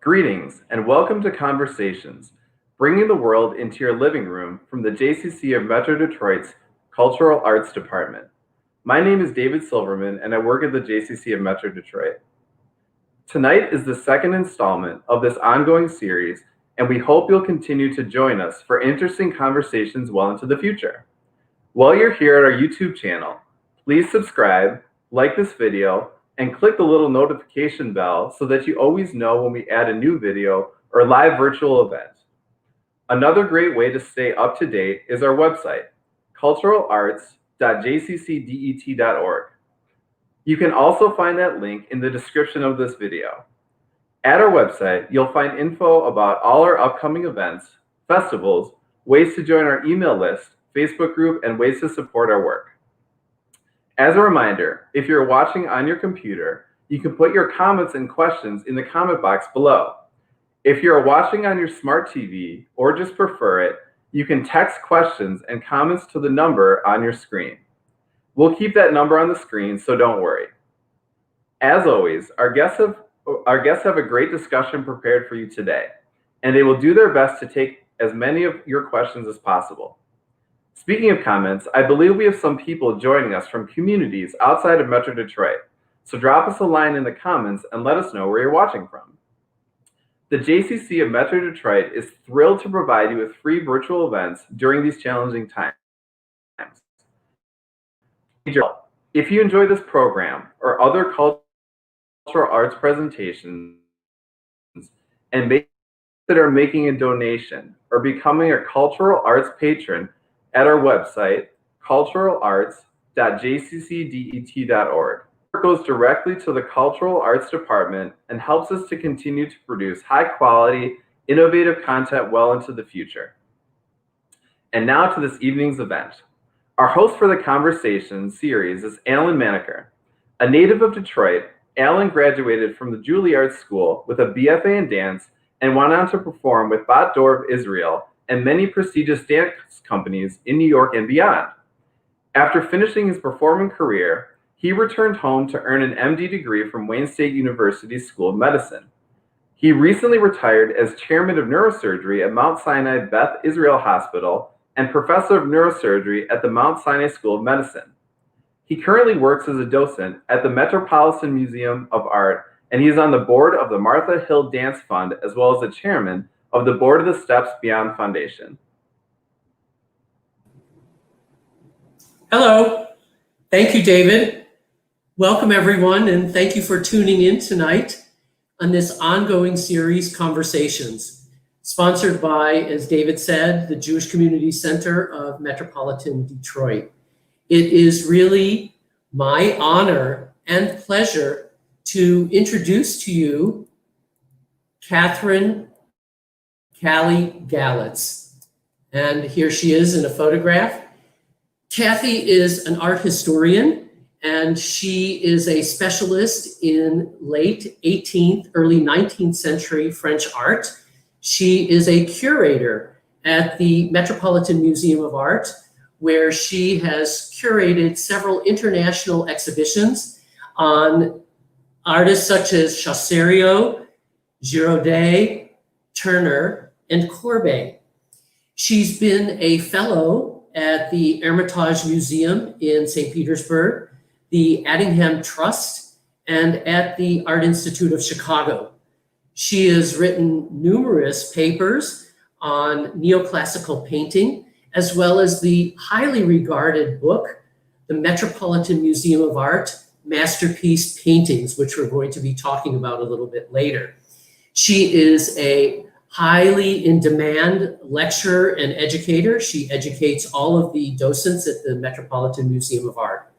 Greetings and welcome to Conversations, bringing the world into your living room from the JCC of Metro Detroit's Cultural Arts Department. My name is David Silverman and I work at the JCC of Metro Detroit. Tonight is the second installment of this ongoing series, and we hope you'll continue to join us for interesting conversations well into the future. While you're here at our YouTube channel, please subscribe, like this video, and click the little notification bell so that you always know when we add a new video or live virtual event. Another great way to stay up to date is our website, culturalarts.jccdet.org. You can also find that link in the description of this video. At our website, you'll find info about all our upcoming events, festivals, ways to join our email list, Facebook group, and ways to support our work. As a reminder, if you're watching on your computer, you can put your comments and questions in the comment box below. If you're watching on your smart TV or just prefer it, you can text questions and comments to the number on your screen. We'll keep that number on the screen, so don't worry. As always, our guests have a great discussion prepared for you today, and they will do their best to take as many of your questions as possible. Speaking of comments, I believe we have some people joining us from communities outside of Metro Detroit, so drop us a line in the comments and let us know where you're watching from. The JCC of Metro Detroit is thrilled to provide you with free virtual events during these challenging times. If you enjoy this program or other cultural arts presentations and may consider making a donation or becoming a cultural arts patron at our website, culturalarts.jccdet.org. It goes directly to the Cultural Arts Department and helps us to continue to produce high-quality, innovative content well into the future. And now to this evening's event. Our host for the Conversation series is Allen Maniker. A native of Detroit, Allen graduated from the Juilliard School with a BFA in dance and went on to perform with Bat Dor of Israel and many prestigious dance companies in New York and beyond. After finishing his performing career, he returned home to earn an MD degree from Wayne State University School of Medicine. He recently retired as chairman of neurosurgery at Mount Sinai Beth Israel Hospital and professor of neurosurgery at the Mount Sinai School of Medicine. He currently works as a docent at the Metropolitan Museum of Art, and he is on the board of the Martha Hill Dance Fund, as well as the chairman of the board of the Steps Beyond Foundation. Hello. Thank you, David. Welcome, everyone, and thank you for tuning in tonight on this ongoing series, Conversations, sponsored by, as David said, the Jewish Community Center of Metropolitan Detroit. It is really my honor and pleasure to introduce to you Kathryn Calley Galitz. And here she is in a photograph. Kathy is an art historian, and she is a specialist in late 18th, early 19th century French art. She is a curator at the Metropolitan Museum of Art, where she has curated several international exhibitions on artists such as Chasserio, Girodet, Turner, and Courbet. She's been a fellow at the Hermitage Museum in St. Petersburg, the Addingham Trust, and at the Art Institute of Chicago. She has written numerous papers on neoclassical painting, as well as the highly regarded book, The Metropolitan Museum of Art, Masterpiece Paintings, which we're going to be talking about a little bit later. She is a highly in-demand lecturer and educator. She educates all of the docents at the Metropolitan Museum of Art.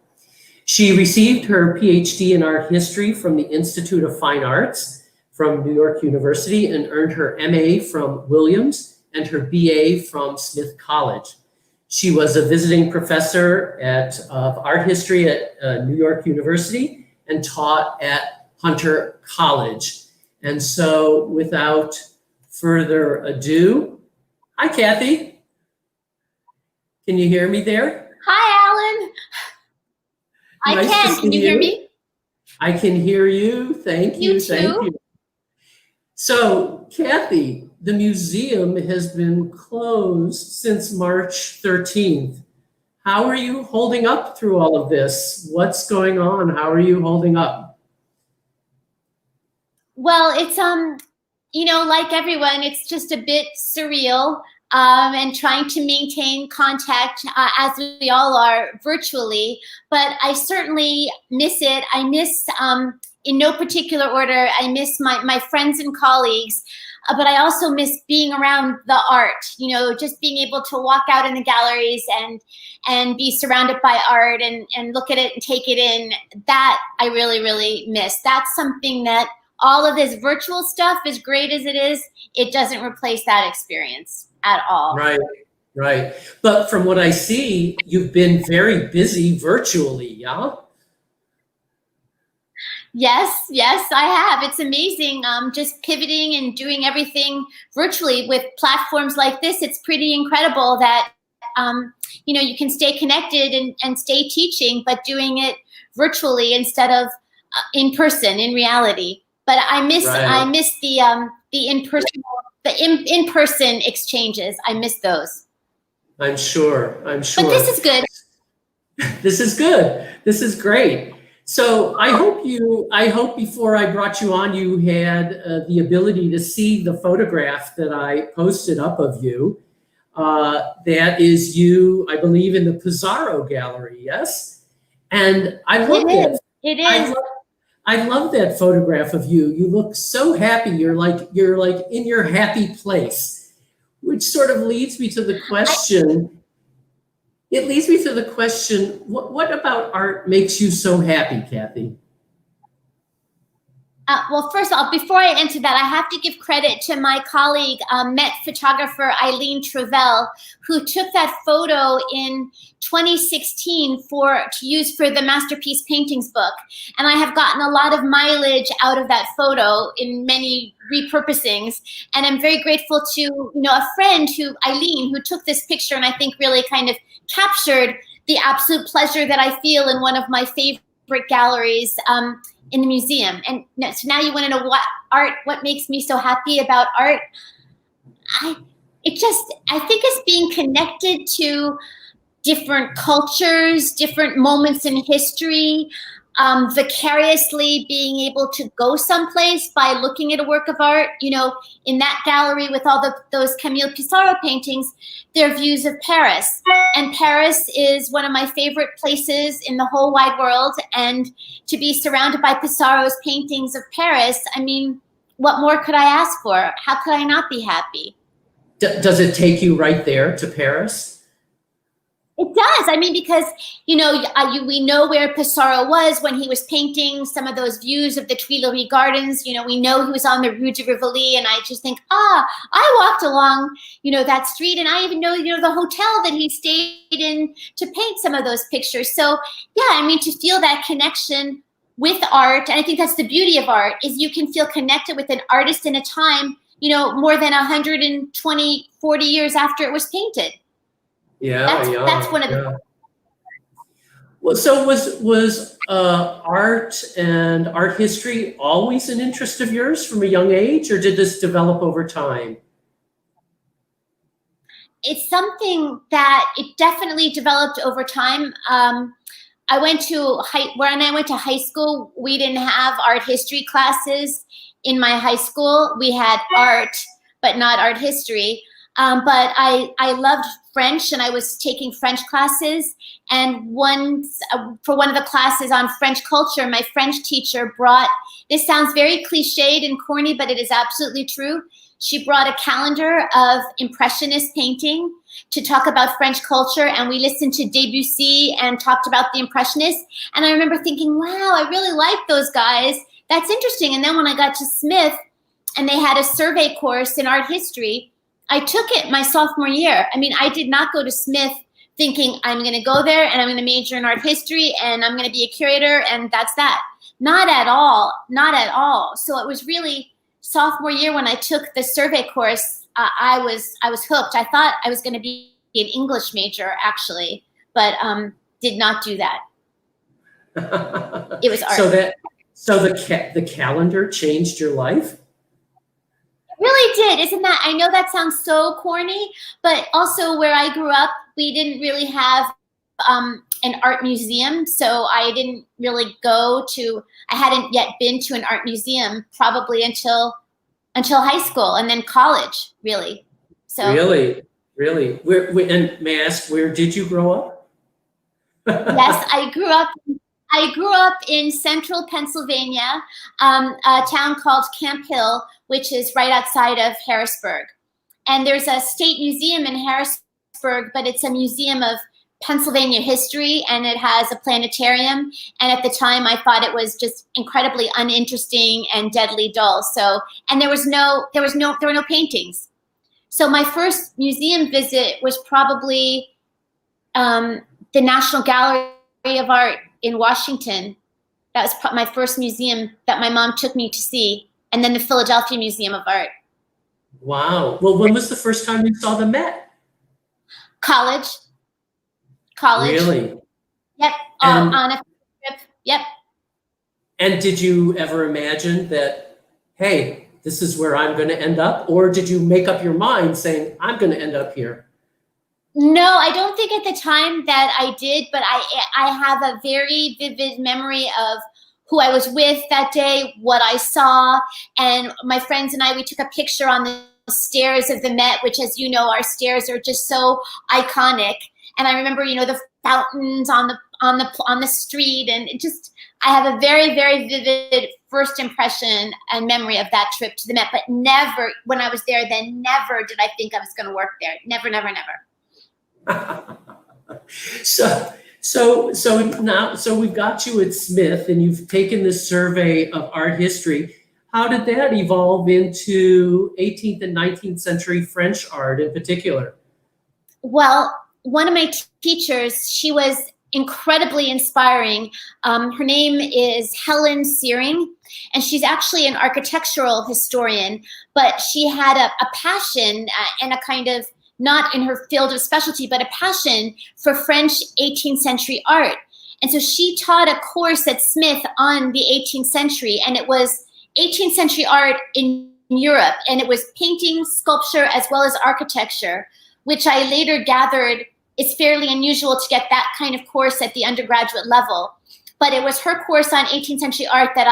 She received her PhD in art history from the Institute of Fine Arts from New York University and earned her MA from Williams and her BA from Smith College. She was a visiting professor of art history at New York University and taught at Hunter College. And so without further ado, hi, Kathy. Can you hear me there? Hi, Allen. I can. Can you hear me? I can hear you. Thank you. You too. Thank you. So, Kathy, the museum has been closed since March 13th. How are you holding up through all of this? What's going on? How are you holding up? Well, it's like everyone, it's just a bit surreal, and trying to maintain contact, as we all are virtually. But I certainly miss it. I miss, in no particular order, I miss my friends and colleagues. But I also miss being around the art, just being able to walk out in the galleries and be surrounded by art and look at it and take it in. That I really, really miss. That's something that all of this virtual stuff, as great as it is, it doesn't replace that experience at all. Right. But from what I see, you've been very busy virtually, yeah? Yes, I have. It's amazing. Just pivoting and doing everything virtually with platforms like this. It's pretty incredible that, you can stay connected and stay teaching, but doing it virtually instead of in person, in reality. But I miss the in-person exchanges. I miss those. I'm sure. But this is good. This is good. This is great. So I hope before I brought you on, you had the ability to see the photograph that I posted up of you. That is you, I believe, in the Pissarro Gallery, yes? And I love that. It is. I love that photograph of you. You look so happy. You're like in your happy place, which sort of leads me to the question. It leads me to the question, what about art makes you so happy, Kathy? Well, first of all, before I answer that, I have to give credit to my colleague, Met photographer Eileen Travell, who took that photo in 2016 to use for the Masterpiece Paintings book. And I have gotten a lot of mileage out of that photo in many repurposings. And I'm very grateful to, a friend Eileen, who took this picture and I think really kind of captured the absolute pleasure that I feel in one of my favorite galleries, in the museum. And so now you want to know what makes me so happy about art. I think it's being connected to different cultures, different moments in history, vicariously being able to go someplace by looking at a work of art. In that gallery with all those Camille Pissarro paintings, they're views of Paris. And Paris is one of my favorite places in the whole wide world. And to be surrounded by Pissarro's paintings of Paris, I mean, what more could I ask for? How could I not be happy? Does it take you right there to Paris? It does. I mean, because, we know where Pissarro was when he was painting some of those views of the Tuileries Gardens. We know he was on the Rue de Rivoli, and I just think, I walked along, that street, and I even know, the hotel that he stayed in to paint some of those pictures. So, yeah, I mean, to feel that connection with art, and I think that's the beauty of art, is you can feel connected with an artist in a time, more than 120, 40 years after it was painted. That's one of the. Well, so was art and art history always an interest of yours from a young age, or did this develop over time? It's something that it definitely developed over time. When I went to high school, we didn't have art history classes in my high school. We had art, but not art history. But I loved French, and I was taking French classes. And once, for one of the classes on French culture, my French teacher brought, this sounds very cliched and corny, but it is absolutely true. She brought a calendar of Impressionist painting to talk about French culture, and we listened to Debussy and talked about the Impressionists. And I remember thinking, wow, I really like those guys. That's interesting. And then when I got to Smith and they had a survey course in art history, I took it my sophomore year. I mean, I did not go to Smith thinking I'm going to go there and I'm going to major in art history and I'm going to be a curator and that's that. Not at all. Not at all. So it was really sophomore year when I took the survey course. I was hooked. I thought I was going to be an English major actually, but did not do that. It was art. So the calendar changed your life? really did. Isn't that, I know that sounds so corny, but also where I grew up, we didn't really have an art museum. So I didn't really I hadn't yet been to an art museum probably until high school and then college, really. So Really. And may I ask, where did you grow up? yes, I grew up in central Pennsylvania, a town called Camp Hill, which is right outside of Harrisburg. And there's a state museum in Harrisburg, but it's a museum of Pennsylvania history, and it has a planetarium. And at the time, I thought it was just incredibly uninteresting and deadly dull. So, and there were no paintings. So my first museum visit was probably the National Gallery of Art in Washington. That was my first museum that my mom took me to see, and then the Philadelphia Museum of Art. Wow. Well, when was the first time you saw the Met? College. Really? Yep. On a trip. Yep. And did you ever imagine that, hey, this is where I'm going to end up? Or did you make up your mind saying, I'm going to end up here? No, I don't think at the time that I did, but I have a very vivid memory of who I was with that day, what I saw, and my friends and I, we took a picture on the stairs of the Met, which, as you know, our stairs are just so iconic. And I remember, the fountains on the street, and I have a very, very vivid first impression and memory of that trip to the Met. But never, when I was there, then never did I think I was going to work there. Never, never, never. So we've got you at Smith, and you've taken this survey of art history. How did that evolve into 18th and 19th century French art in particular? Well, one of my teachers, she was incredibly inspiring. Her name is Helen Searing, and she's actually an architectural historian, but she had a passion and a kind of, not in her field of specialty, but a passion for French 18th century art. And so she taught a course at Smith on the 18th century, and it was 18th century art in Europe, and it was painting, sculpture, as well as architecture, which I later gathered is fairly unusual to get that kind of course at the undergraduate level. But it was her course on 18th century art that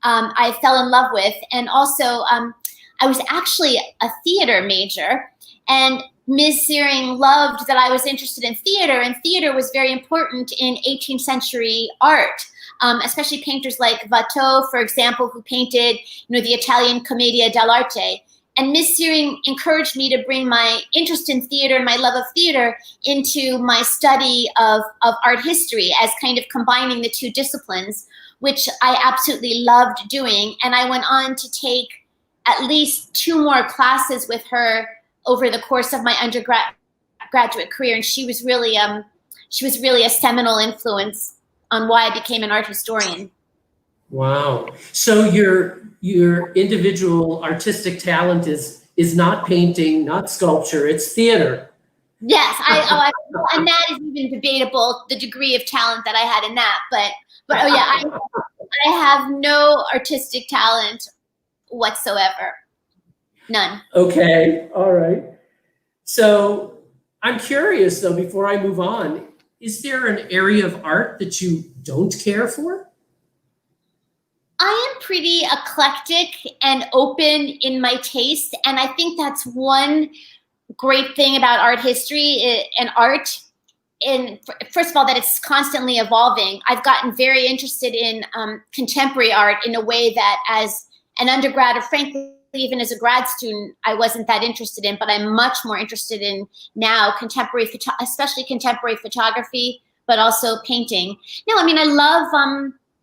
I fell in love with. And also, I was actually a theater major, and Ms. Searing loved that I was interested in theater, and theater was very important in 18th century art, especially painters like Watteau, for example, who painted, the Italian Commedia dell'arte. And Ms. Searing encouraged me to bring my interest in theater and my love of theater into my study of art history, as kind of combining the two disciplines, which I absolutely loved doing. And I went on to take at least 2 more classes with her over the course of my undergraduate career. And she was really a seminal influence on why I became an art historian. Wow. So your individual artistic talent is not painting, not sculpture, it's theater. Yes, and that is even debatable, the degree of talent that I had in that. But oh yeah, I have no artistic talent whatsoever. None. Okay, all right. So I'm curious though, before I move on, is there an area of art that you don't care for? I am pretty eclectic and open in my taste, and I think that's one great thing about art history and art. And first of all, that it's constantly evolving. I've gotten very interested in contemporary art in a way that, as an undergrad, or frankly even as a grad student, I wasn't that interested in, but I'm much more interested in now especially contemporary photography, but also painting. No, I mean, I love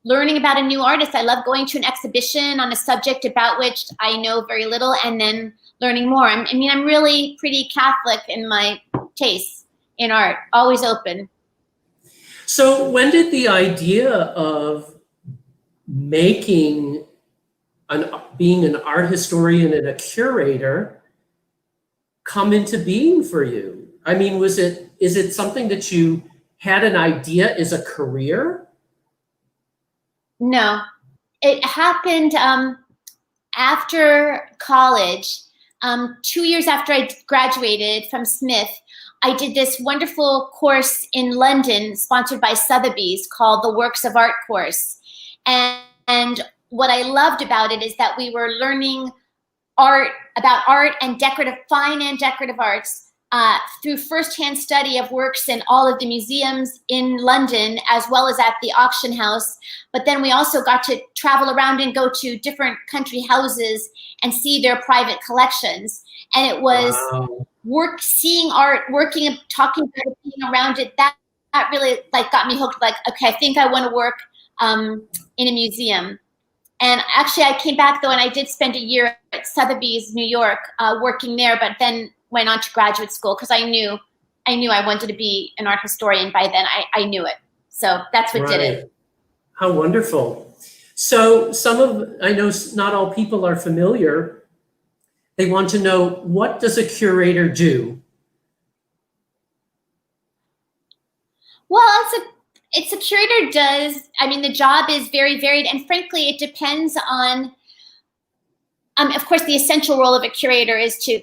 learning about a new artist. I love going to an exhibition on a subject about which I know very little, and then learning more. I'm really pretty Catholic in my tastes in art, always open. So when did the idea of being an art historian and a curator come into being for you? I mean, is it something that you had an idea as a career? No, it happened after college, 2 years after I graduated from Smith, I did this wonderful course in London sponsored by Sotheby's called the Works of Art course. And what I loved about it is that we were learning about art and fine and decorative arts through firsthand study of works in all of the museums in London, as well as at the auction house. But then we also got to travel around and go to different country houses and see their private collections. And it was seeing art, working and talking about it, being around it, that really like got me hooked. Like, okay, I think I want to work in a museum. And actually, I came back though, and I did spend a year at Sotheby's, New York, working there. But then went on to graduate school because I knew I wanted to be an art historian by then. I knew it. So that's what did it. How wonderful. So I know not all people are familiar. They want to know, what does a curator do? Well, it's a curator does. I mean, the job is very varied, and frankly, it depends on. Of course, the essential role of a curator is to,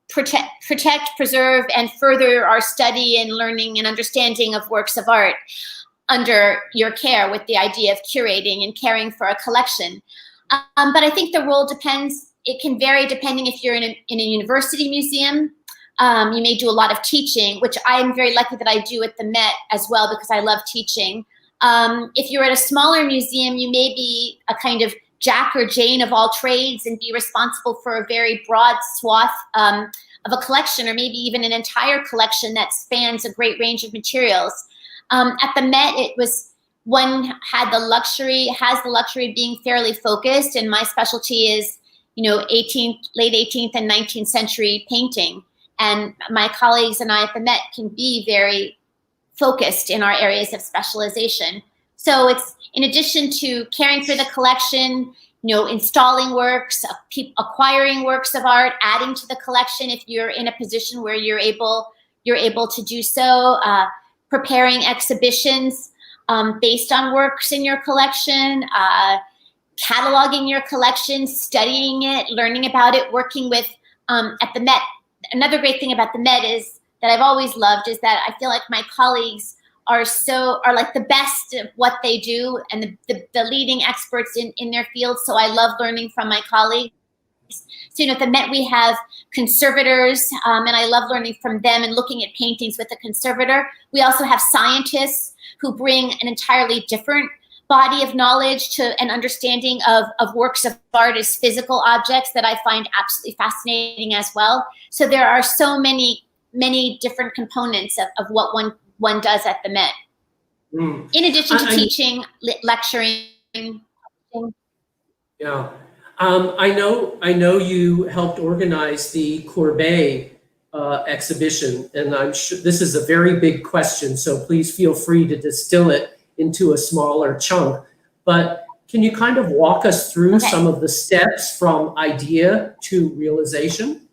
protect, preserve, and further our study and learning and understanding of works of art under your care, with the idea of curating and caring for a collection. But I think the role depends. It can vary depending if you're in a university museum. You may do a lot of teaching, which I am very lucky that I do at the Met as well, because I love teaching. If you're at a smaller museum, you may be a kind of Jack or Jane of all trades and be responsible for a very broad swath of a collection, or maybe even an entire collection that spans a great range of materials. At the Met, has the luxury of being fairly focused, and my specialty is, late 18th and 19th century painting. And my colleagues and I at the Met can be very focused in our areas of specialization. So it's, in addition to caring for the collection, installing works, acquiring works of art, adding to the collection if you're in a position where you're able to do so, preparing exhibitions based on works in your collection, cataloging your collection, studying it, learning about it, working with, at the Met. Another great thing about the Met is that I've always loved is that I feel like my colleagues are like the best at what they do, and the leading experts in their field. So I love learning from my colleagues. So, at the Met we have conservators, and I love learning from them and looking at paintings with a conservator. We also have scientists who bring an entirely different body of knowledge to an understanding of works of art as physical objects that I find absolutely fascinating as well. So there are so many different components of what one does at the Met. In addition to teaching, lecturing. Yeah. I know you helped organize the Courbet exhibition, and I'm sure this is a very big question, so please feel free to distill it into a smaller chunk. But can you kind of walk us through some of the steps from idea to realization?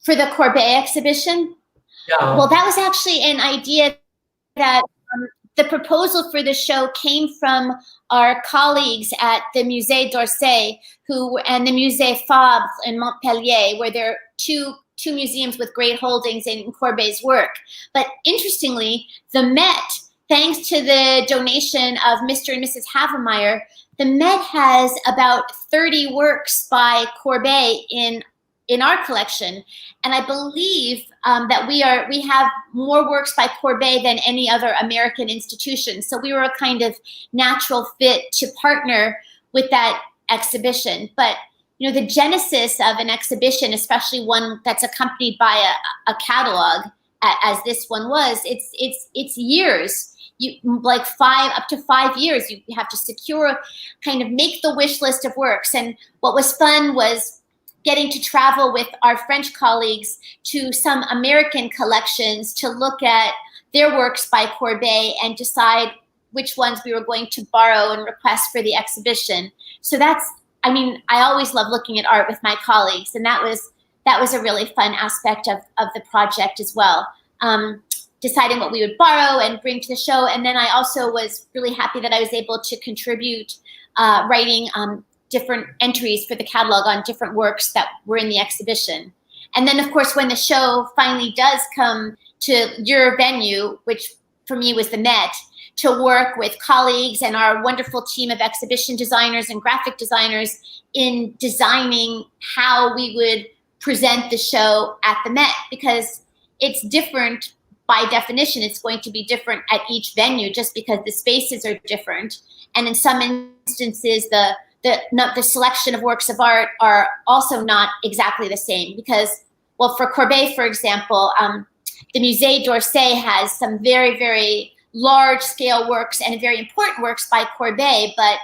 For the Courbet exhibition? Yeah. Well, that was actually an idea that the proposal for the show came from our colleagues at the Musée d'Orsay and the Musée Fabre in Montpellier, where there are two museums with great holdings in Courbet's work. But interestingly, the Met, thanks to the donation of Mr. and Mrs. Havemeyer, the Met has about 30 works by Courbet in our collection. And I believe that we have more works by Courbet than any other American institution. So we were a kind of natural fit to partner with that exhibition. But the genesis of an exhibition, especially one that's accompanied by a catalog, as this one was, it's years. Up to 5 years. You have to secure, kind of make the wish list of works. And what was fun was getting to travel with our French colleagues to some American collections to look at their works by Courbet and decide which ones we were going to borrow and request for the exhibition. So I always love looking at art with my colleagues, and that was a really fun aspect of the project as well. Deciding what we would borrow and bring to the show. And then I also was really happy that I was able to contribute writing different entries for the catalog on different works that were in the exhibition. And then, of course, when the show finally does come to your venue, which for me was the Met, to work with colleagues and our wonderful team of exhibition designers and graphic designers in designing how we would present the show at the Met, because it's different by definition. It's going to be different at each venue just because the spaces are different. And in some instances, the selection of works of art are also not exactly the same because, well, for Courbet, for example, the Musée d'Orsay has some very, very large scale works and very important works by Courbet, but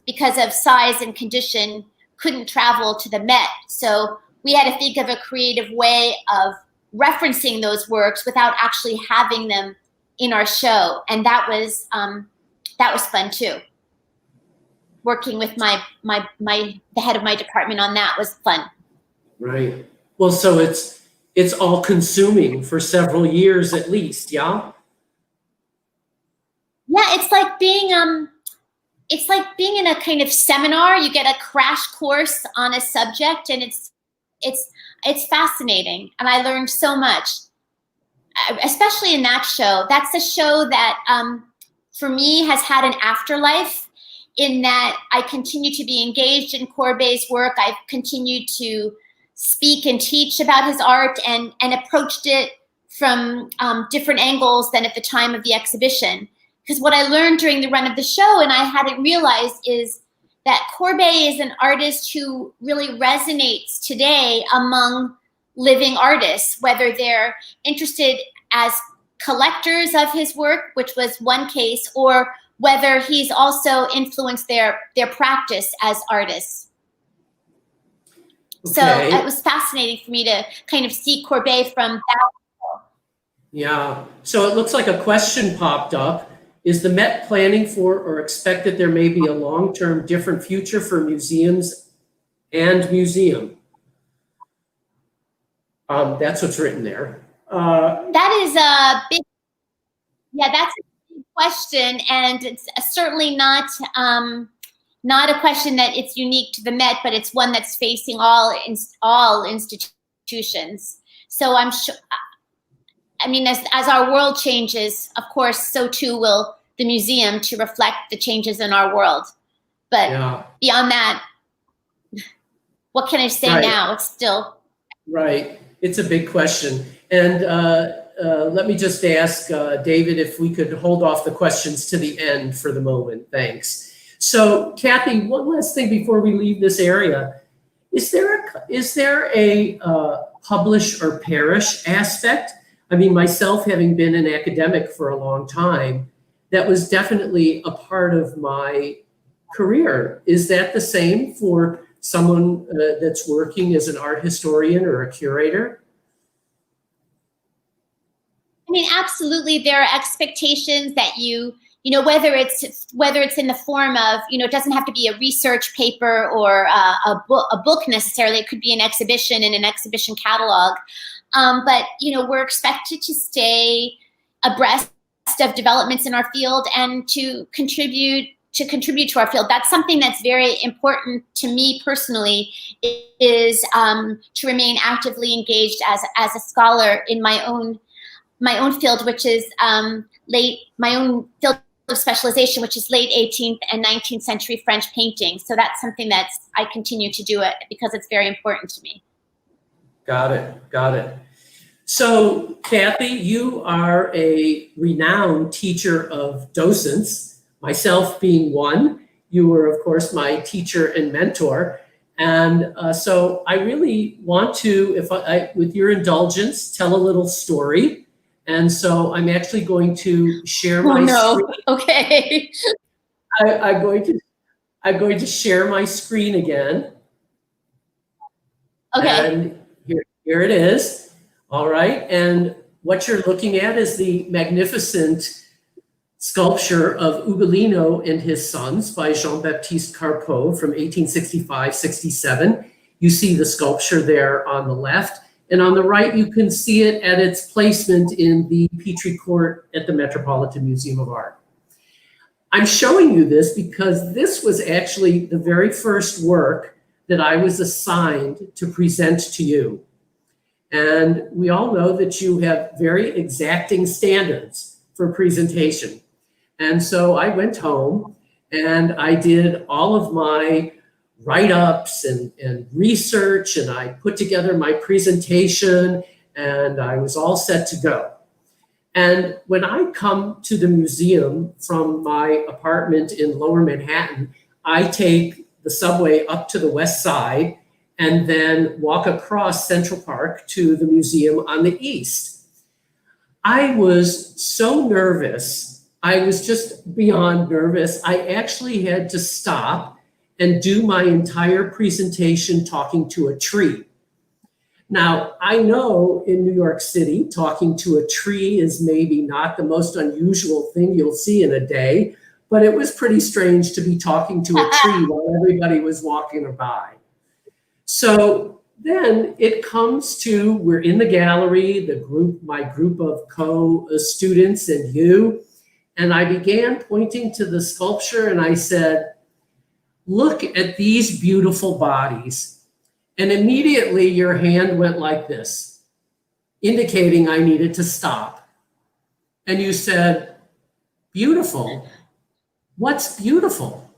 because of size and condition, couldn't travel to the Met. So we had to think of a creative way of referencing those works without actually having them in our show. And that was fun too. Working with the head of my department on that was fun. Right. Well, so it's all consuming for several years at least, yeah? Yeah, it's like being in a kind of seminar. You get a crash course on a subject, and it's fascinating, and I learned so much, especially in that show. That's a show that for me has had an afterlife, in that I continue to be engaged in Courbet's work. I've continued to speak and teach about his art and approached it from different angles than at the time of the exhibition. Because what I learned during the run of the show, and I hadn't realized, is that Courbet is an artist who really resonates today among living artists, whether they're interested as collectors of his work, which was one case, or whether he's also influenced their practice as artists. Okay. So it was fascinating for me to kind of see Courbet from that. Yeah, so it looks like a question popped up. Is the Met planning for or expect that there may be a long-term different future for museums and museum? That's what's written there. That is a big, that's a big question, and it's certainly not a question that it's unique to the Met, but it's one that's facing all institutions. So I'm sure. I mean, as our world changes, of course, so too will the museum to reflect the changes in our world. But beyond that, what can I say now? It's still. Right. It's a big question. And let me just ask David if we could hold off the questions to the end for the moment. Thanks. So, Kathy, one last thing before we leave this area. Is there a publish or perish aspect? I mean, myself having been an academic for a long time, that was definitely a part of my career. Is that the same for someone that's working as an art historian or a curator? I mean, absolutely. There are expectations that you know, whether it's in the form of, it doesn't have to be a research paper or a book necessarily. It could be an exhibition in an exhibition catalog. But we're expected to stay abreast of developments in our field and to contribute to our field. That's something that's very important to me personally, is to remain actively engaged as a scholar in my own field, which is my own field of specialization, which is late 18th and 19th century French painting. So that's something I continue to do it because it's very important to me. Got it. So, Kathy, you are a renowned teacher of docents, myself being one. You were, of course, my teacher and mentor. And so I really want to, with your indulgence, tell a little story. And so I'm actually going to share my screen. Okay. I'm going to share my screen again. Okay. And here it is. All right, and what you're looking at is the magnificent sculpture of Ugolino and his sons by Jean-Baptiste Carpeaux from 1865-67. You see the sculpture there on the left, and on the right you can see it at its placement in the Petrie Court at the Metropolitan Museum of Art. I'm showing you this because this was actually the very first work that I was assigned to present to you. And we all know that you have very exacting standards for presentation. And so I went home and I did all of my write-ups and research, and I put together my presentation, and I was all set to go. And when I come to the museum from my apartment in Lower Manhattan, I take the subway up to the west side and then walk across Central Park to the museum on the east. I was so nervous. I was just beyond nervous. I actually had to stop and do my entire presentation talking to a tree. Now, I know in New York City, talking to a tree is maybe not the most unusual thing you'll see in a day, but it was pretty strange to be talking to a tree while everybody was walking by. So then it comes to, we're in the gallery, my group of co-students and you, and I began pointing to the sculpture and I said, look at these beautiful bodies. And immediately your hand went like this, indicating I needed to stop. And you said, beautiful? What's beautiful?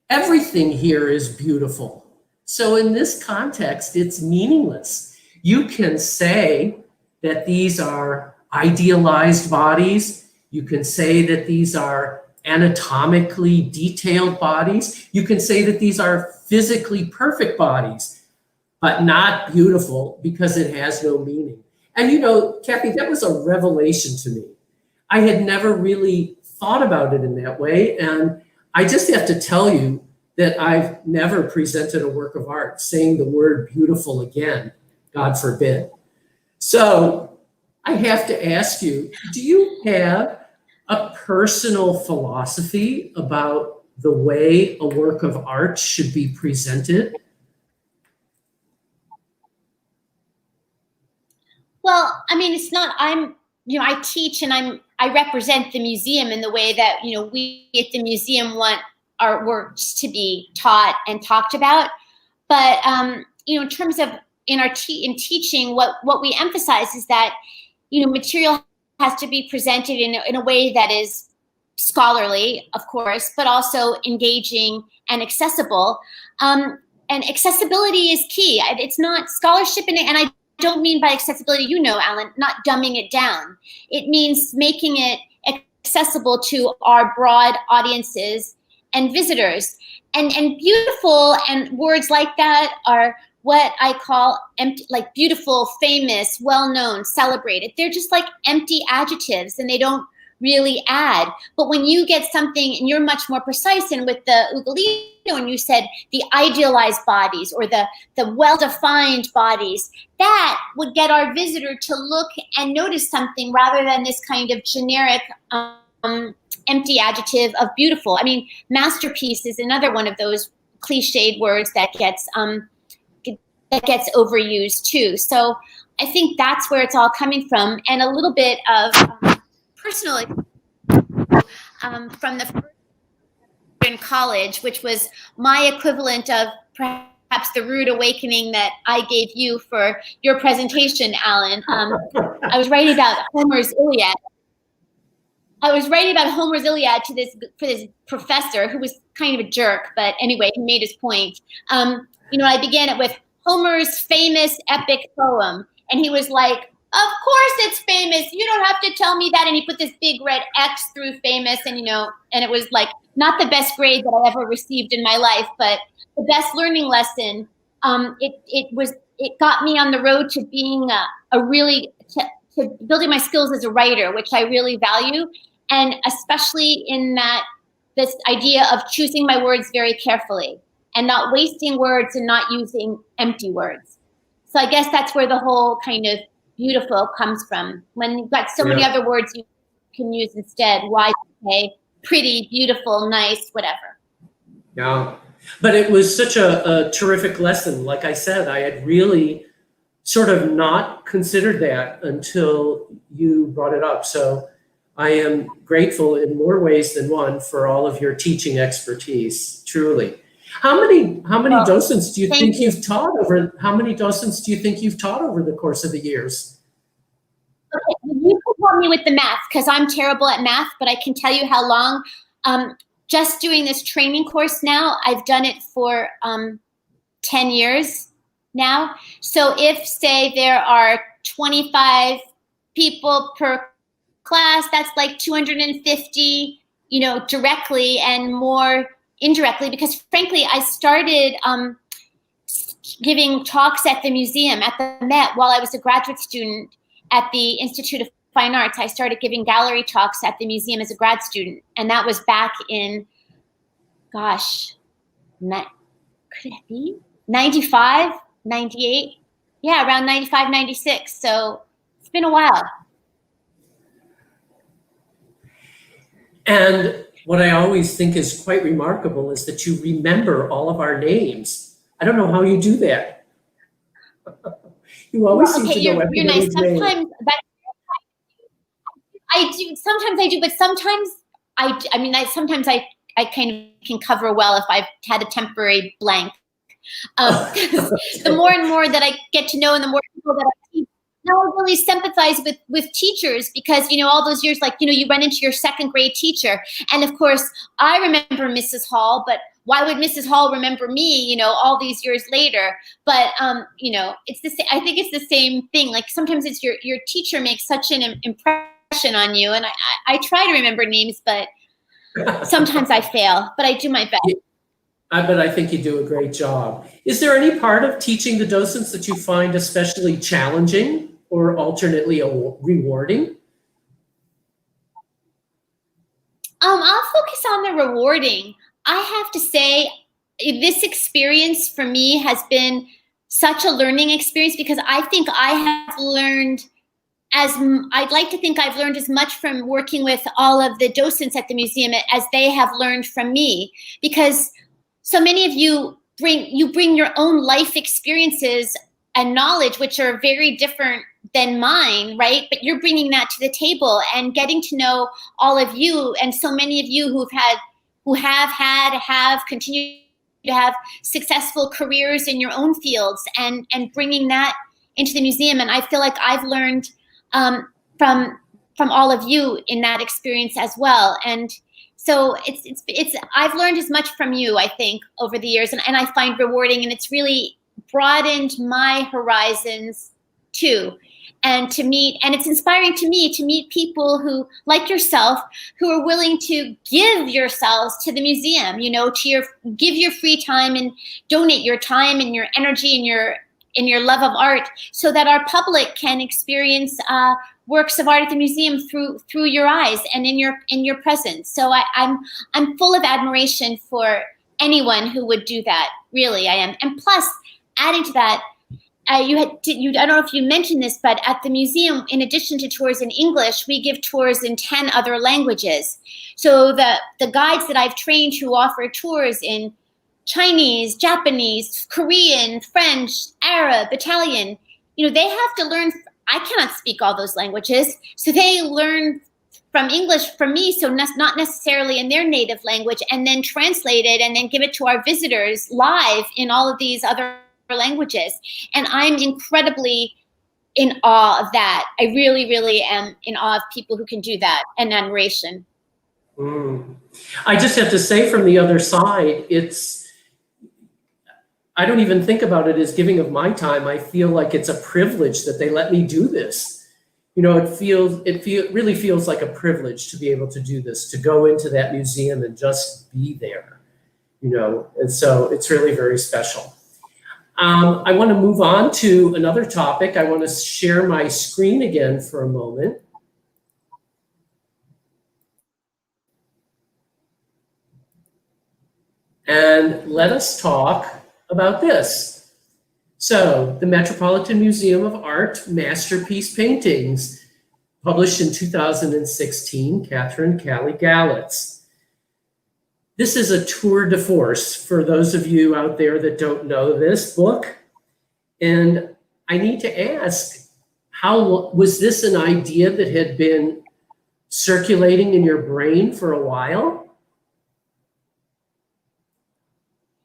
Everything here is beautiful. So in this context, it's meaningless. You can say that these are idealized bodies. You can say that these are anatomically detailed bodies. You can say that these are physically perfect bodies, but not beautiful because it has no meaning. And you know, Kathy, that was a revelation to me. I had never really thought about it in that way. And I just have to tell you that I've never presented a work of art saying the word beautiful again, God forbid. So I have to ask you, do you have a personal philosophy about the way a work of art should be presented? Well, I mean, it's not, I teach and I represent the museum in the way that, we at the museum want our works to be taught and talked about. But, in terms of in teaching, what we emphasize is that, material has to be presented in a way that is scholarly, of course, but also engaging and accessible. And accessibility is key. It's not scholarship, and I don't mean by accessibility, Alan, not dumbing it down. It means making it accessible to our broad audiences and visitors. And beautiful and words like that are what I call empty, like beautiful, famous, well-known, celebrated. They're just like empty adjectives and they don't really add. But when you get something, and you're much more precise, and with the Ugolino, and you said the idealized bodies or the well-defined bodies, that would get our visitor to look and notice something rather than this kind of generic empty adjective of beautiful. I mean, masterpiece is another one of those cliched words that gets overused too. So I think that's where it's all coming from, and a little bit of personal from the first year in college, which was my equivalent of perhaps the rude awakening that I gave you for your presentation, Alan. I was writing about Homer's Iliad. For this professor who was kind of a jerk, but anyway, he made his point. I began it with Homer's famous epic poem, and he was like, "Of course it's famous. You don't have to tell me that." And he put this big red X through famous, and and it was like not the best grade that I ever received in my life, but the best learning lesson. It got me on the road to being to building my skills as a writer, which I really value, and especially in this idea of choosing my words very carefully and not wasting words and not using empty words. So I guess that's where the whole kind of beautiful comes from. When you've got so many other words you can use instead. Why say pretty, beautiful, nice, whatever. Yeah, but it was such a terrific lesson. Like I said, I had really sort of not considered that until you brought it up. So I am grateful in more ways than one for all of your teaching expertise, truly. How many docents do you think you've taught over, how many docents do you think you've taught over the course of the years? Okay, you can help me with the math because I'm terrible at math, but I can tell you how long. Just doing this training course now, I've done it for 10 years now. So if, say, there are 25 people per class, that's like 250, directly and more indirectly, because frankly, I started giving talks at the museum, at the Met, while I was a graduate student at the Institute of Fine Arts. I started giving gallery talks at the museum as a grad student. And that was back in, gosh, could it be 95, 98? Yeah, around 95, 96. So it's been a while. And what I always think is quite remarkable is that you remember all of our names. I don't know how you do that. You always seem to know everybody's name. Sometimes I do. Sometimes I do, but sometimes sometimes I kind of can cover well if I've had a temporary blank. The more and more that I get to know, and the more people that I teach, now I really sympathize with teachers, because all those years, like you run into your second grade teacher, and of course I remember Mrs. Hall, but why would Mrs. Hall remember me, all these years later? But it's the same. I think it's the same thing. Like sometimes it's your teacher makes such an impression on you, and I try to remember names, but sometimes I fail. But I do my best. But I think you do a great job. Is there any part of teaching the docents that you find especially challenging or alternately rewarding? I'll focus on the rewarding. I have to say, this experience for me has been such a learning experience, because I think I have learned I'd like to think I've learned as much from working with all of the docents at the museum as they have learned from me, because so many of you bring your own life experiences and knowledge, which are very different than mine, right? But you're bringing that to the table and getting to know all of you, and so many of you who have continued to have successful careers in your own fields, and bringing that into the museum. And I feel like I've learned from all of you in that experience as well. And so I've learned as much from you, I think, over the years, and I find rewarding, and it's really broadened my horizons too. And it's inspiring to me to meet people who, like yourself, who are willing to give yourselves to the museum, give your free time and donate your time and your energy and your love of art, so that our public can experience works of art at the museum through your eyes and in your presence. So I'm full of admiration for anyone who would do that. Really, I am. And plus, adding to that, I don't know if you mentioned this, but at the museum, in addition to tours in English, we give tours in 10 other languages. So the guides that I've trained who offer tours in Chinese, Japanese, Korean, French, Arab, Italian, they have to learn. I cannot speak all those languages, so they learn from English from me, so not necessarily in their native language, and then translate it and then give it to our visitors live in all of these other languages. And I'm incredibly in awe of that. I really, really am in awe of people who can do that, and admiration. I just have to say, from the other side, I don't even think about it as giving of my time. I feel like it's a privilege that they let me do this. It really feels like a privilege to be able to do this, to go into that museum and just be there, and so it's really very special. I want to move on to another topic. I want to share my screen again for a moment. And let us talk about this. So, the Metropolitan Museum of Art Masterpiece Paintings, published in 2016, Kathryn Calley Galitz. This is a tour de force for those of you out there that don't know this book. And I need to ask, how was this an idea that had been circulating in your brain for a while?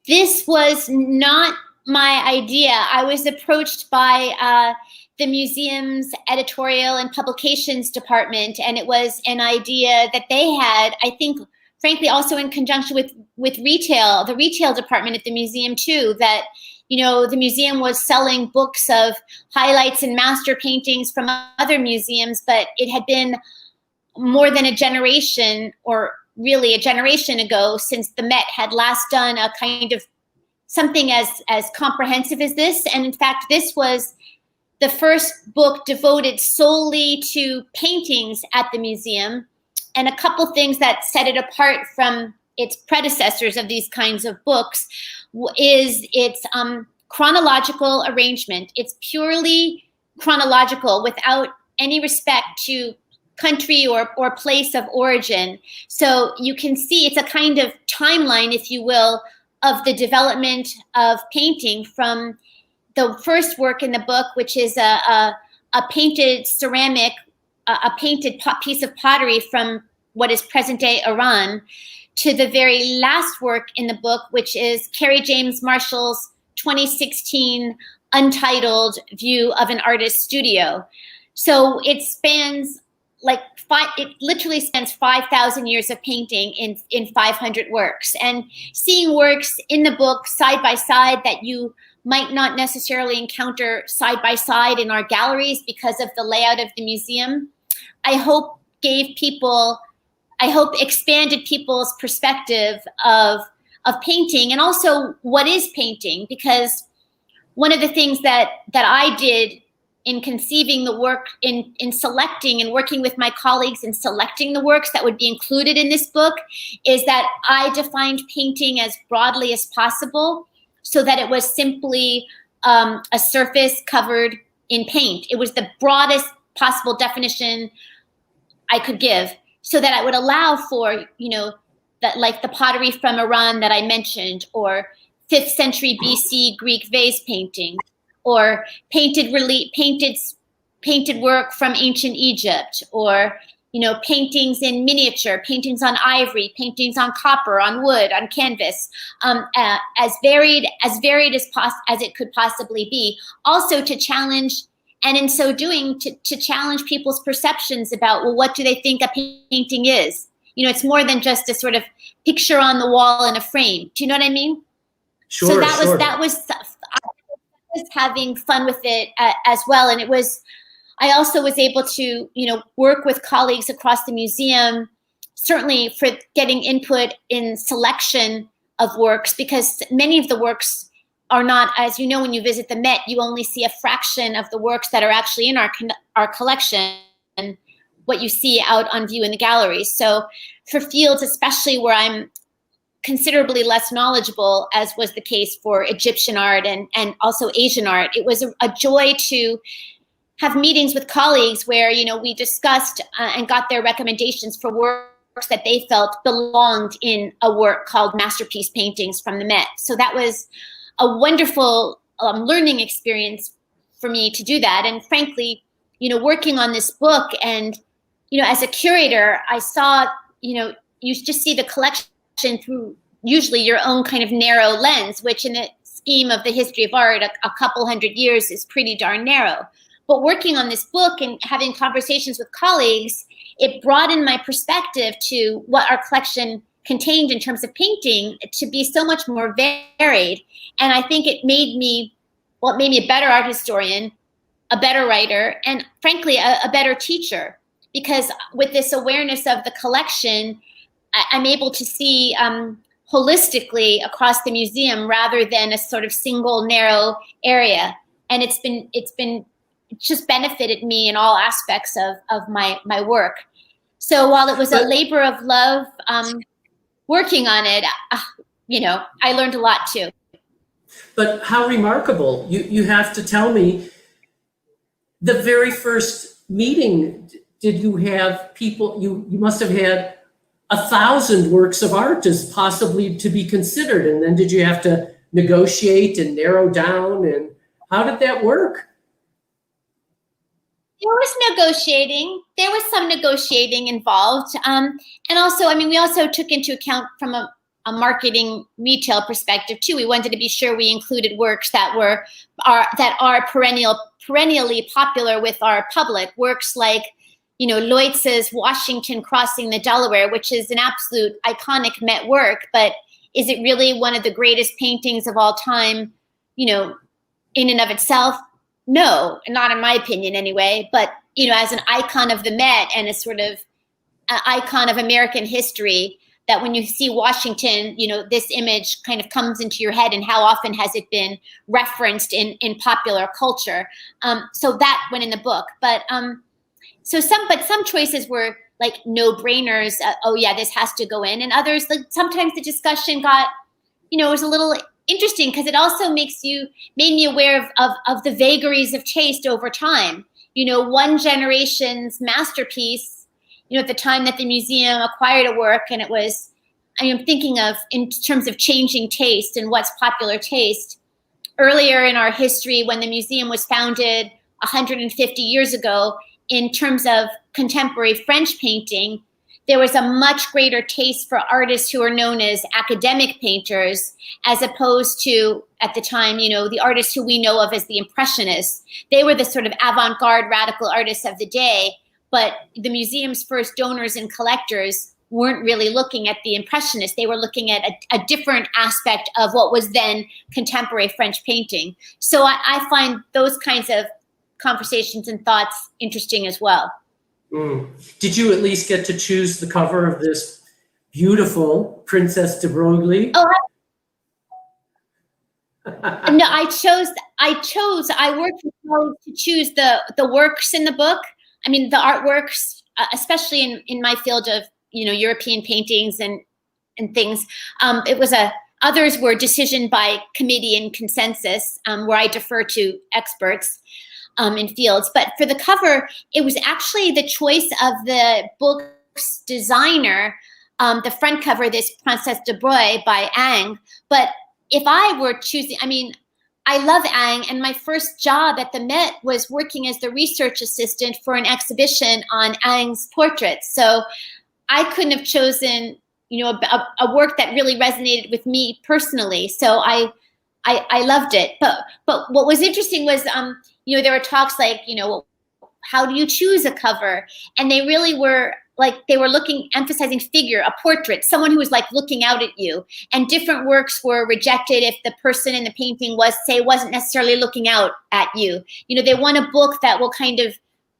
This was not my idea. I was approached by the museum's editorial and publications department, and it was an idea that they had, I think, frankly, also in conjunction with retail, the retail department at the museum too, that, you know, the museum was selling books of highlights and master paintings from other museums, but it had been more than a generation, or really a generation ago, since the Met had last done a kind of something as comprehensive as this. And in fact, this was the first book devoted solely to paintings at the museum. And a couple things that set it apart from its predecessors of these kinds of books is its chronological arrangement. It's purely chronological without any respect to country or place of origin. So you can see it's a kind of timeline, if you will, of the development of painting from the first work in the book, which is a painted ceramic, a painted piece of pottery from what is present-day Iran, to the very last work in the book, which is Kerry James Marshall's 2016 untitled view of an artist's studio. So it spans it literally spans 5,000 years of painting in 500 works, and seeing works in the book side by side that you might not necessarily encounter side by side in our galleries because of the layout of the museum, I hope expanded people's perspective of painting, and also what is painting, because one of the things that I did in conceiving the work, in selecting and working with my colleagues in selecting the works that would be included in this book, is that I defined painting as broadly as possible, so that it was simply a surface covered in paint. It was the broadest possible definition I could give, so that I would allow for, you know, that, like the pottery from Iran that I mentioned, or 5th century BC Greek vase painting, or painted work from ancient Egypt, or, you know, paintings in miniature, paintings on ivory, paintings on copper, on wood, on canvas, as varied as it could possibly be. Also to challenge, and in so doing, to challenge people's perceptions about, well, what do they think a painting is? You know, it's more than just a sort of picture on the wall in a frame. Do you know what I mean? Sure. So that was I was having fun with it as well. And I also was able to, you know, work with colleagues across the museum, certainly for getting input in selection of works, because many of the works are not, as you know, when you visit the Met, you only see a fraction of the works that are actually in our collection, and what you see out on view in the galleries. So for fields, especially where I'm considerably less knowledgeable, as was the case for Egyptian art and also Asian art, it was a joy to have meetings with colleagues where, you know, we discussed and got their recommendations for works that they felt belonged in a work called Masterpiece Paintings from the Met. So that was a wonderful learning experience for me to do that. And frankly, you know, working on this book, and, you know, as a curator, I saw, you know, you just see the collection through usually your own kind of narrow lens, which in the scheme of the history of art, a couple hundred years is pretty darn narrow. But working on this book and having conversations with colleagues, it broadened my perspective to what our collection contained in terms of painting to be so much more varied. And I think it made me a better art historian, a better writer, and frankly, a better teacher. Because with this awareness of the collection, I'm able to see holistically across the museum rather than a sort of single narrow area. And it's just benefited me in all aspects of my work. So while it was a labor of love working on it, you know, I learned a lot too. But how remarkable. You have to tell me, the very first meeting, did you have people, you must have had 1,000 works of art as possibly to be considered. And then did you have to negotiate and narrow down? And how did that work? There was negotiating. There was some negotiating involved. And also, I mean, we also took into account from a marketing retail perspective too. We wanted to be sure we included works that are perennially popular with our public. Works like, Loitz's Washington Crossing the Delaware, which is an absolute iconic Met work, but is it really one of the greatest paintings of all time, in and of itself? No, not in my opinion anyway, but, as an icon of the Met and a sort of icon of American history, that when you see Washington, this image kind of comes into your head, and how often has it been referenced in popular culture? So that went in the book, but some choices were like no-brainers. Oh yeah, this has to go in, and others, like sometimes the discussion got, was a little interesting because it also made me aware of the vagaries of taste over time. One generation's masterpiece, at the time that the museum acquired a work, and it was, I'm thinking of in terms of changing taste and what's popular taste. Earlier in our history, when the museum was founded 150 years ago, in terms of contemporary French painting, there was a much greater taste for artists who are known as academic painters, as opposed to, at the time, the artists who we know of as the Impressionists. They were the sort of avant-garde radical artists of the day, but the museum's first donors and collectors weren't really looking at the Impressionists. They were looking at a different aspect of what was then contemporary French painting. So I find those kinds of conversations and thoughts interesting as well. Did you at least get to choose the cover of this beautiful Princess de Broglie? Oh, no, I worked with colleagues to choose the works in the book. I mean, the artworks, especially in my field of, European paintings and things. Others were decision by committee and consensus, where I defer to experts in fields. But for the cover, it was actually the choice of the book's designer, the front cover, this Princesse de Broglie by Ang. But if I were choosing, I mean, I love Ang, and my first job at the Met was working as the research assistant for an exhibition on Ang's portraits. So I couldn't have chosen, a work that really resonated with me personally. So I loved it. But what was interesting was, there were talks like, how do you choose a cover? And they really were like, they were emphasizing figure, a portrait, someone who was like looking out at you. And different works were rejected if the person in the painting wasn't necessarily looking out at you. They want a book that will kind of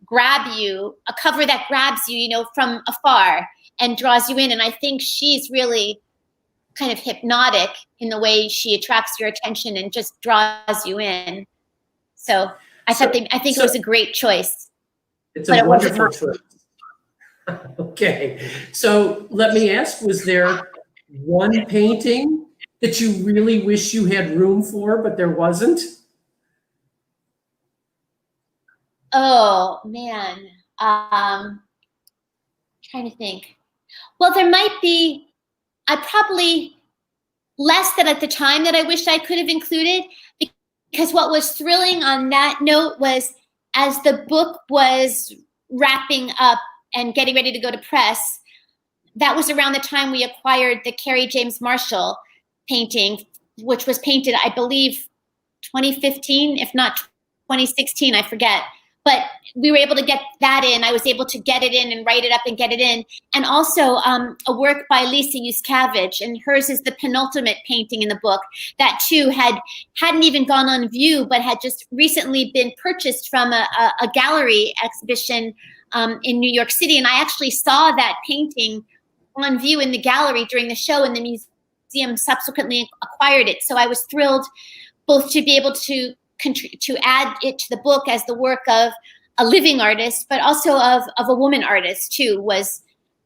grab you, a cover that grabs you, from afar and draws you in. And I think she's really kind of hypnotic in the way she attracts your attention and just draws you in. So I think it was a great choice. It's a wonderful choice. Okay, so let me ask, was there one painting that you really wish you had room for, but there wasn't? Oh, man. Trying to think. Well, there might be, less than at the time that I wished I could have included, because what was thrilling on that note was, as the book was wrapping up and getting ready to go to press, that was around the time we acquired the Carrie James Marshall painting, which was painted, I believe, 2015, if not 2016, I forget. But we were able to get that in. I was able to get it in and write it up and get it in. And also a work by Lisa Yuskavage, and hers is the penultimate painting in the book. That too hadn't even gone on view, but had just recently been purchased from a gallery exhibition in New York City. And I actually saw that painting on view in the gallery during the show, and the museum subsequently acquired it. So I was thrilled both to be able to add it to the book as the work of a living artist, but also of a woman artist too, was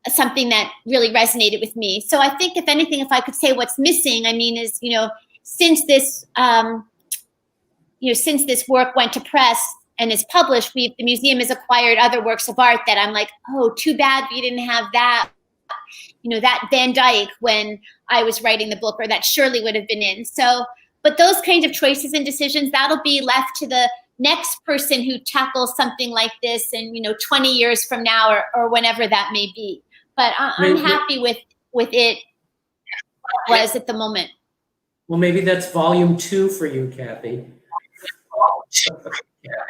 something that really resonated with me. So I think, if anything, if I could say what's missing, I mean, is, since this work went to press and is published, the museum has acquired other works of art that I'm like, oh, too bad we didn't have that, that Van Dyke when I was writing the book, or that surely would have been in. So, but those kinds of choices and decisions, that'll be left to the next person who tackles something like this in, 20 years from now or whenever that may be. But I'm happy with it was at the moment. Well, maybe that's volume 2 for you, Kathy.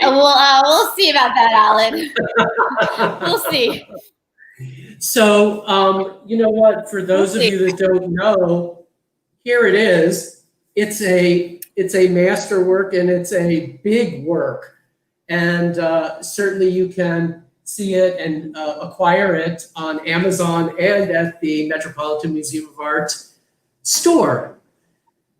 We'll see about that, Alan. We'll see. So, you know what? For those of you that don't know, here it is. It's a masterwork, and it's a big work. And certainly you can see it and acquire it on Amazon and at the Metropolitan Museum of Art store.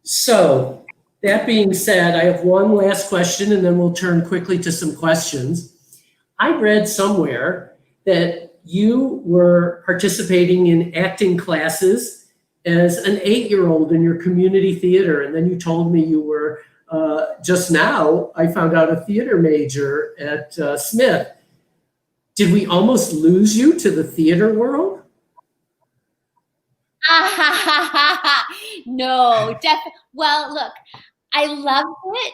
So that being said, I have one last question, and then we'll turn quickly to some questions. I read somewhere that you were participating in acting classes as an 8-year-old in your community theater, and then you told me you were just now, I found out, a theater major at Smith. Did we almost lose you to the theater world? No, definitely. Well, look, I loved it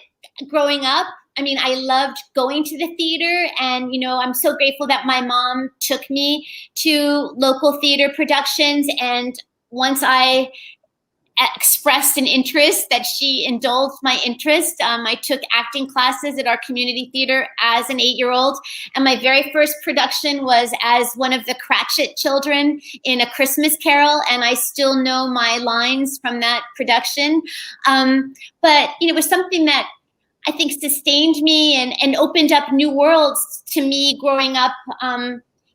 growing up. I mean, I loved going to the theater, and, I'm so grateful that my mom took me to local theater productions. And once I expressed an interest, that she indulged my interest, I took acting classes at our community theater as an 8-year-old. And my very first production was as one of the Cratchit children in A Christmas Carol. And I still know my lines from that production. But, it was something that I think sustained me and opened up new worlds to me growing up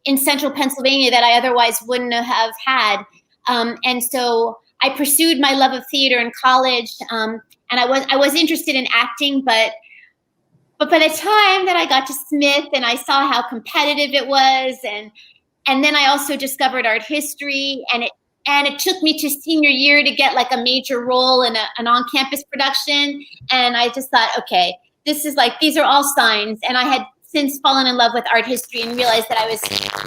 in central Pennsylvania that I otherwise wouldn't have had. And so I pursued my love of theater in college, and I was interested in acting, but by the time that I got to Smith and I saw how competitive it was, and then I also discovered art history, and it took me to senior year to get like a major role in an on-campus production, and I just thought, okay, these are all signs, and I had since fallen in love with art history and realized that I was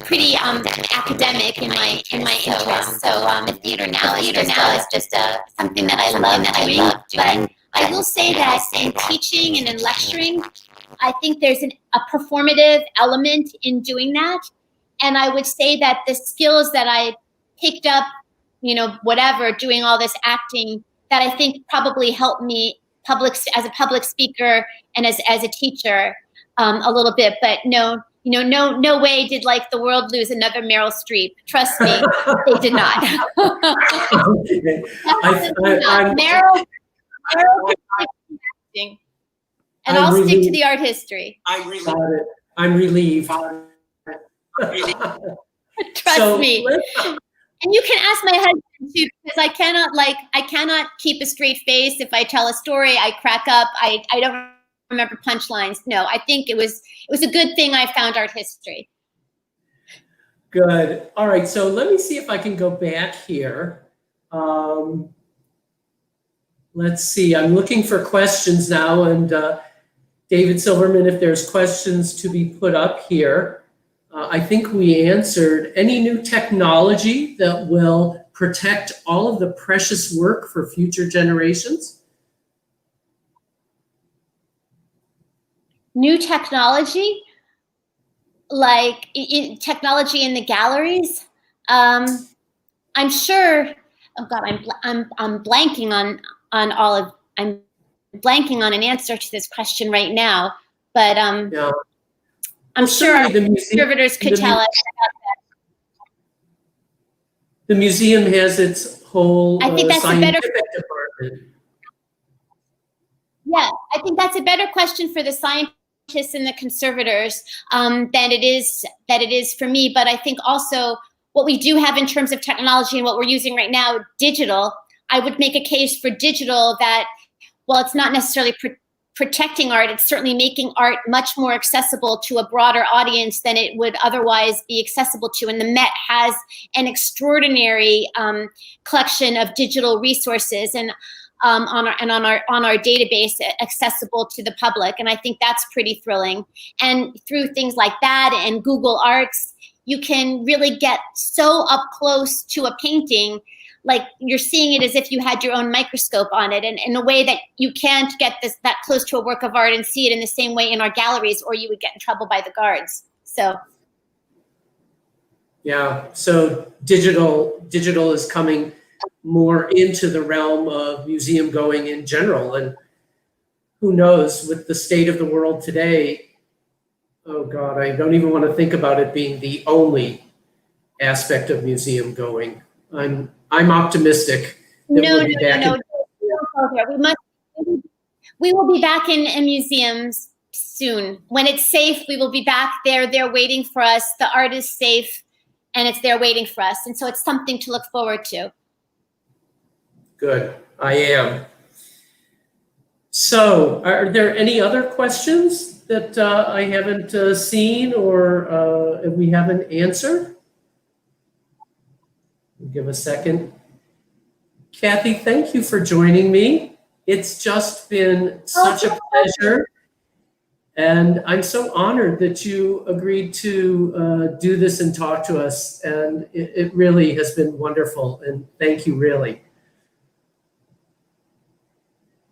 pretty academic in my interests. So the theater now is just something that I love doing. But I will say that in teaching and in lecturing, I think there's a performative element in doing that. And I would say that the skills that I picked up, doing all this acting, that I think probably helped me as a public speaker and as a teacher. A little bit, but no way did the world lose another Meryl Streep. Trust me, they did not. Meryl acting, and I'll stick to the art history. I'm relieved. Trust me. And you can ask my husband too, because I cannot keep a straight face. If I tell a story, I crack up. I don't remember punchlines. No, I think it was a good thing I found art history. Good. All right. So let me see if I can go back here. Let's see. I'm looking for questions now. And David Silverman, if there's questions to be put up here, I think we answered. Any new technology that will protect all of the precious work for future generations? New technology, like technology in the galleries. I'm sure. Oh God, I'm blanking on all of. I'm blanking on an answer to this question right now. But I'm sure our conservators could tell us about that. The museum has its whole I think that's scientific department. Yeah, I think that's a better question for the scientists and the conservators than it is for me. But I think also what we do have in terms of technology and what we're using right now, digital, I would make a case for digital that while it's not necessarily protecting art, it's certainly making art much more accessible to a broader audience than it would otherwise be accessible to. And the Met has an extraordinary collection of digital resources and on our database accessible to the public. And I think that's pretty thrilling. And through things like that and Google Arts, you can really get so up close to a painting like you're seeing it as if you had your own microscope on it, and in a way that you can't get that close to a work of art and see it in the same way in our galleries, or you would get in trouble by the guards. So yeah, so digital is coming more into the realm of museum going in general, and who knows, with the state of the world today, oh God, I don't even want to think about it being the only aspect of museum going. I'm optimistic that we'll be back. No. We will be back in museums soon. When it's safe, we will be back there. They're waiting for us. The art is safe, and it's there waiting for us. And so it's something to look forward to. Good, I am. So, are there any other questions that I haven't seen or we haven't answered? Give a second. Kathy, thank you for joining me. It's just been such a pleasure. And I'm so honored that you agreed to do this and talk to us. And it really has been wonderful. And thank you, really.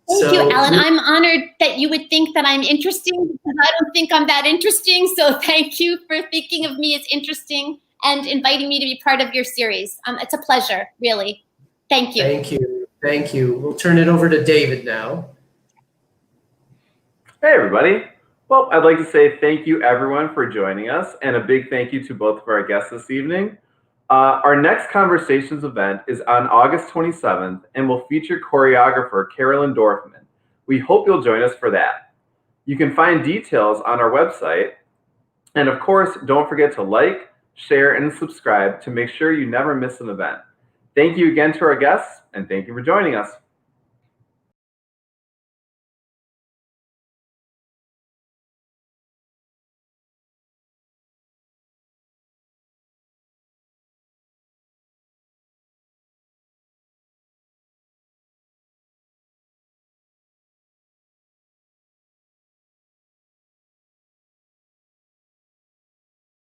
Thank you, Alan. I'm honored that you would think that I'm interesting, because I don't think I'm that interesting. So thank you for thinking of me as interesting and inviting me to be part of your series. It's a pleasure, really. Thank you. Thank you. Thank you. We'll turn it over to David now. Hey, everybody. Well, I'd like to say thank you, everyone, for joining us, and a big thank you to both of our guests this evening. Our next Conversations event is on August 27th and will feature choreographer Carolyn Dorfman. We hope you'll join us for that. You can find details on our website. And of course, don't forget to like, share, and subscribe to make sure you never miss an event. Thank you again to our guests, and thank you for joining us.